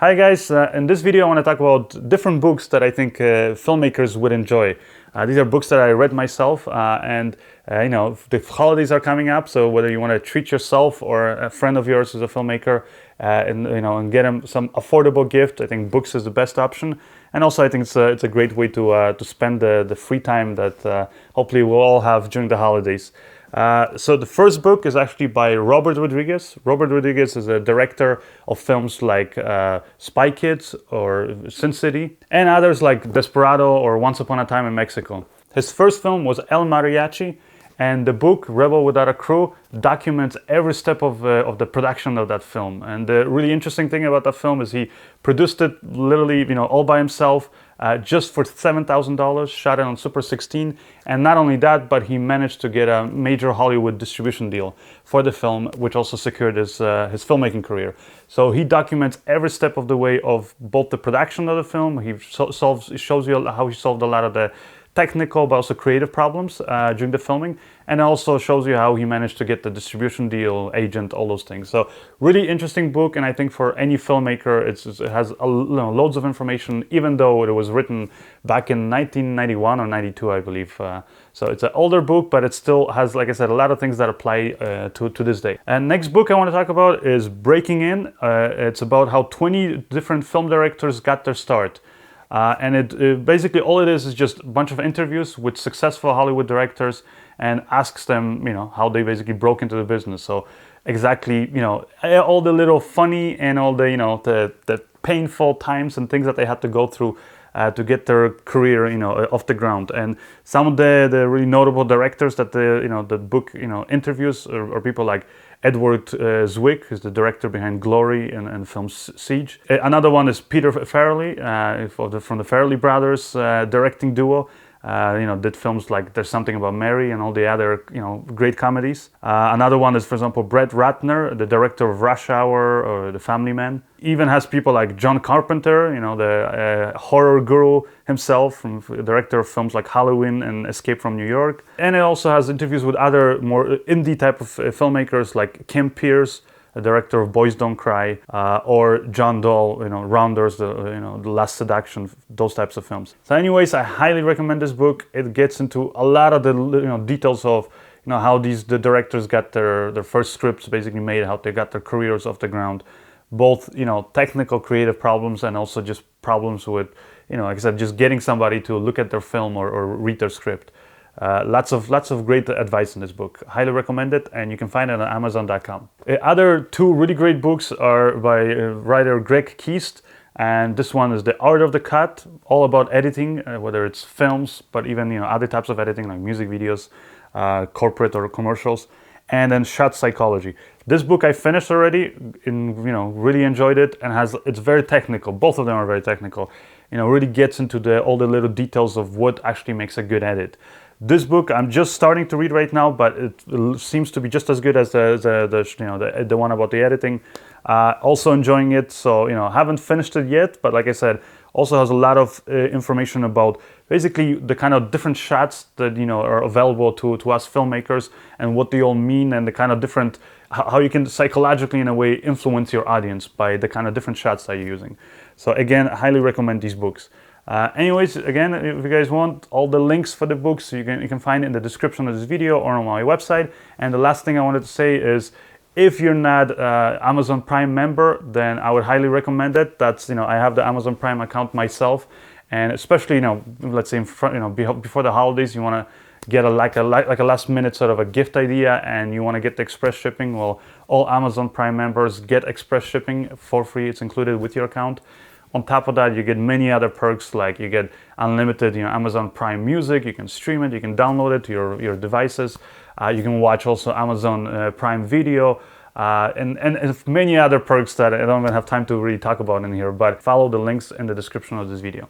Hi guys, in this video I want to talk about different books that I think filmmakers would enjoy. These are books that I read myself and you know, the holidays are coming up, so whether you want to treat yourself or a friend of yours who's a filmmaker and get them some affordable gift, I think books is the best option. And also I think it's a great way to spend the free time that hopefully we'll all have during the holidays. So the first book is actually by Robert Rodriguez. Robert Rodriguez is a director of films like Spy Kids or Sin City and others like Desperado or Once Upon a Time in Mexico. His first film was El Mariachi, and the book Rebel Without a Crew documents every step of the production of that film. And the really interesting thing about that film is he produced it literally, all by himself, just for $7,000, shot it on Super 16. And not only that, but he managed to get a major Hollywood distribution deal for the film, which also secured his filmmaking career. So he documents every step of the way of both the production of the film. He shows you how he solved a lot of the technical but also creative problems during the filming, and also shows you how he managed to get the distribution deal, agent, all those things. So really interesting book, and I think for any filmmaker it has loads of information, even though it was written back in 1991 or 92, I believe. So it's an older book, but it still has, like I said, a lot of things that apply to this day. And next book I want to talk about is Breaking In. It's about how 20 different film directors got their start. And it basically all it is just a bunch of interviews with successful Hollywood directors and asks them, how they basically broke into the business. So exactly, all the little funny and all the, the painful times and things that they had to go through to get their career, off the ground. And some of the really notable directors that the book, interviews are people like Edward Zwick, who's the director behind Glory and film Siege. Another one is Peter Farrelly, from the Farrelly brothers directing duo. Did films like There's Something About Mary and all the other, great comedies. Another one is, for example, Brett Ratner, the director of Rush Hour or The Family Man. Even has people like John Carpenter, the horror guru himself, from director of films like Halloween and Escape from New York. And it also has interviews with other more indie type of filmmakers like Kim Pierce, the director of Boys Don't Cry, or John Dahl, Rounders, the Last Seduction, those types of films. So anyways, I highly recommend this book. It gets into a lot of the details of how the directors got their first scripts basically made, how they got their careers off the ground, both technical creative problems and also just problems with like I said, just getting somebody to look at their film or read their script. Lots of great advice in this book. Highly recommend it, and you can find it on Amazon.com. Other two really great books are by writer Greg Keast, and this one is The Art of the Cut, all about editing, whether it's films, but even other types of editing like music videos, corporate or commercials, and then Shot Psychology. This book I finished already, really enjoyed it, and it's very technical. Both of them are very technical. Really gets into all the little details of what actually makes a good edit. This book I'm just starting to read right now, but it seems to be just as good as the one about the editing. Also enjoying it, so haven't finished it yet, but like I said, also has a lot of information about basically the kind of different shots that are available to us filmmakers and what they all mean, and the kind of different how you can psychologically in a way influence your audience by the kind of different shots that you're using. So again, I highly recommend these books. Anyways, again, if you guys want all the links for the books, you can find it in the description of this video or on my website. And the last thing I wanted to say is, if you're not Amazon Prime member, then I would highly recommend it. That's I have the Amazon Prime account myself, and especially let's say before the holidays, you want to get like a last minute sort of a gift idea, and you want to get the express shipping. Well, all Amazon Prime members get express shipping for free. It's included with your account. On top of that, you get many other perks, like you get unlimited Amazon Prime Music. You can stream it, you can download it to your devices. You can watch also Amazon Prime Video, and many other perks that I don't even have time to really talk about in here, but follow the links in the description of this video.